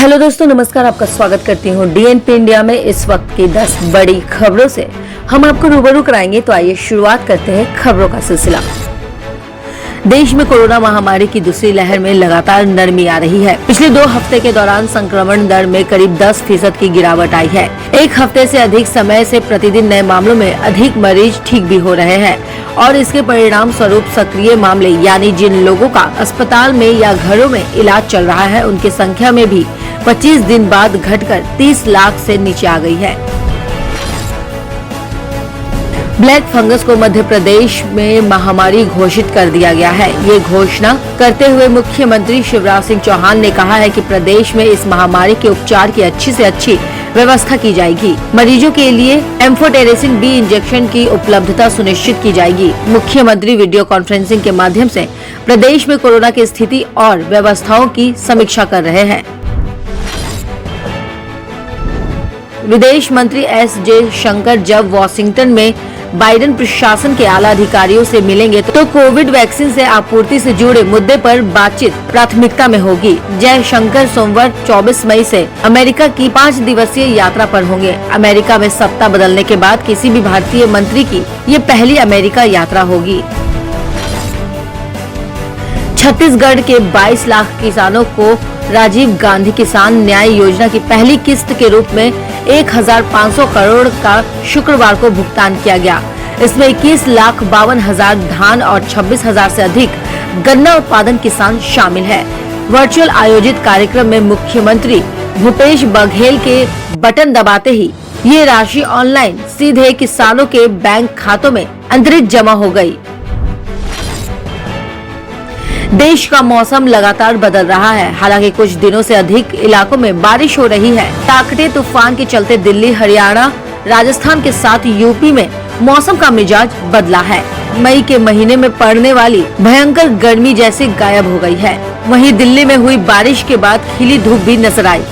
Hello दोस्तों, नमस्कार। आपका स्वागत करती हूँ डीएनपी इंडिया में। इस वक्त की 10 बड़ी खबरों से हम आपको रूबरू कराएंगे। तो आइए शुरुआत करते हैं खबरों का सिलसिला। देश में कोरोना महामारी की दूसरी लहर में लगातार नरमी आ रही है। पिछले 2 हफ्ते के दौरान संक्रमण दर में करीब 10% की गिरावट आई है। एक हफ्ते से अधिक समय से प्रतिदिन नए मामलों में अधिक मरीज ठीक भी हो रहे हैं और इसके परिणाम स्वरूप सक्रिय मामले यानी जिन लोगों का अस्पताल में या घरों में इलाज चल रहा है उनकी संख्या में भी 25 दिन बाद घटकर 30 लाख से नीचे आ गई है। ब्लैक फंगस को मध्य प्रदेश में महामारी घोषित कर दिया गया है। ये घोषणा करते हुए मुख्यमंत्री शिवराज सिंह चौहान ने कहा है कि प्रदेश में इस महामारी के उपचार की अच्छी से अच्छी व्यवस्था की जाएगी। मरीजों के लिए एम्फोटेरेसिन बी इंजेक्शन की उपलब्धता सुनिश्चित की जाएगी। मुख्यमंत्री वीडियो कॉन्फ्रेंसिंग के माध्यम से प्रदेश में कोरोना की स्थिति और व्यवस्थाओं की समीक्षा कर रहे हैं। विदेश मंत्री एस जयशंकर जब वॉशिंगटन में बाइडेन प्रशासन के आला अधिकारियों से मिलेंगे तो कोविड वैक्सीन से आपूर्ति से जुड़े मुद्दे पर बातचीत प्राथमिकता में होगी। जयशंकर सोमवार 24 मई से अमेरिका की 5 दिवसीय यात्रा पर होंगे। अमेरिका में सत्ता बदलने के बाद किसी भी भारतीय मंत्री की ये पहली अमेरिका यात्रा होगी। छत्तीसगढ़ के 22 लाख किसानों को राजीव गांधी किसान न्याय योजना की पहली किस्त के रूप में 1,500 करोड़ का शुक्रवार को भुगतान किया गया। इसमें 21,52,000 धान और 26,000 से अधिक गन्ना उत्पादन किसान शामिल है। वर्चुअल आयोजित कार्यक्रम में मुख्यमंत्री भूपेश बघेल के बटन दबाते ही ये राशि ऑनलाइन सीधे किसानों के बैंक खातों में अंतरित जमा हो गई। देश का मौसम लगातार बदल रहा है। हालांकि कुछ दिनों से अधिक इलाकों में बारिश हो रही है। टाकटे तूफान के चलते दिल्ली, हरियाणा, राजस्थान के साथ यूपी में मौसम का मिजाज बदला है। मई के महीने में पड़ने वाली भयंकर गर्मी जैसे गायब हो गई है। वहीं दिल्ली में हुई बारिश के बाद खिली धूप भी नजर आई।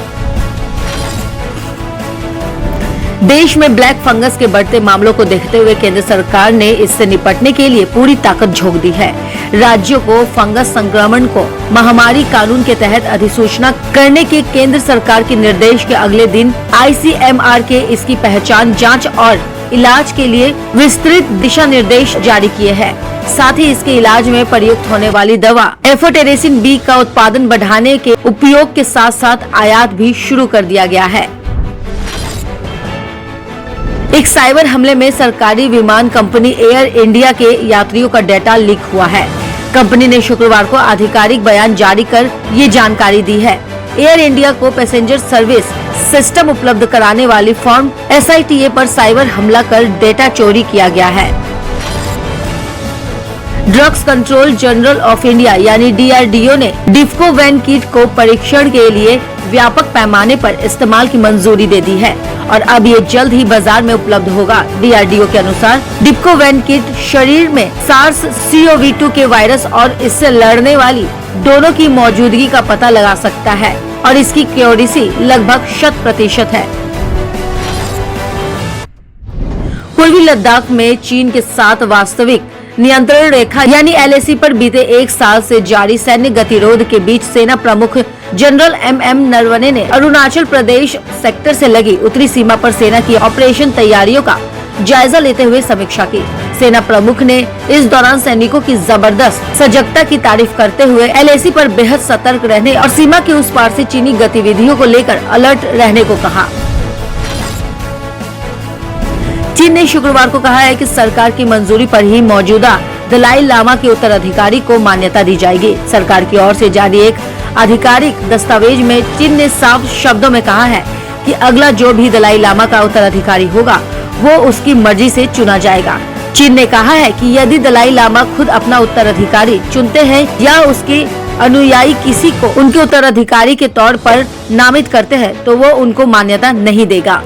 देश में ब्लैक फंगस के बढ़ते मामलों को देखते हुए केंद्र सरकार ने इससे निपटने के लिए पूरी ताकत झोंक दी है। राज्यों को फंगस संक्रमण को महामारी कानून के तहत अधिसूचना करने के केंद्र सरकार के निर्देश के अगले दिन ICMR के इसकी पहचान, जांच और इलाज के लिए विस्तृत दिशा निर्देश जारी किए हैं। साथ ही इसके इलाज में प्रयुक्त होने वाली दवा एम्फोटेरेसिन बी का उत्पादन बढ़ाने के उपयोग के साथ साथ आयात भी शुरू कर दिया गया है। एक साइबर हमले में सरकारी विमान कंपनी एयर इंडिया के यात्रियों का डेटा लीक हुआ है। कंपनी ने शुक्रवार को आधिकारिक बयान जारी कर ये जानकारी दी है। एयर इंडिया को पैसेंजर सर्विस सिस्टम उपलब्ध कराने वाली फर्म SITA पर साइबर हमला कर डेटा चोरी किया गया है। Drugs control general of India यानी DRDO ने डिफ्कोवैन किट को परीक्षण के लिए व्यापक पैमाने पर इस्तेमाल की मंजूरी दे दी है और अब ये जल्द ही बाजार में उपलब्ध होगा। DRDO के अनुसार डिफ्कोवैन किट शरीर में SARS-CoV-2 के वायरस और इससे लड़ने वाली दोनों की मौजूदगी का पता लगा सकता है और इसकी एक्यूरेसी लगभग 100% है। पूर्वी लद्दाख में चीन के साथ वास्तविक नियंत्रण रेखा यानी LAC पर बीते 1 साल से जारी सैन्य गतिरोध के बीच सेना प्रमुख जनरल MM नरवणे ने अरुणाचल प्रदेश सेक्टर से लगी उत्तरी सीमा पर सेना की ऑपरेशन तैयारियों का जायजा लेते हुए समीक्षा की। सेना प्रमुख ने इस दौरान सैनिकों की जबरदस्त सजगता की तारीफ करते हुए LAC पर बेहद सतर्क रहने और सीमा के उस पार से चीनी गतिविधियों को लेकर अलर्ट रहने को कहा। चीन ने शुक्रवार को कहा है कि सरकार की मंजूरी पर ही मौजूदा दलाई लामा के उत्तराधिकारी को मान्यता दी जाएगी। सरकार की ओर से जारी एक आधिकारिक दस्तावेज में चीन ने साफ शब्दों में कहा है कि अगला जो भी दलाई लामा का उत्तराधिकारी होगा वो उसकी मर्जी से चुना जाएगा। चीन ने कहा है कि यदि दलाई लामा खुद अपना उत्तराधिकारी चुनते हैं या उसके अनुयायी किसी को उनके उत्तराधिकारी के तौर पर नामित करते हैं तो वो उनको मान्यता नहीं देगा।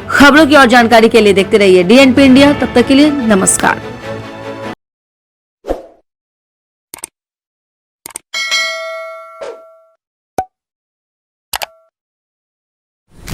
खबरों की और जानकारी के लिए देखते रहिए DNP इंडिया। तब तक के लिए नमस्कार।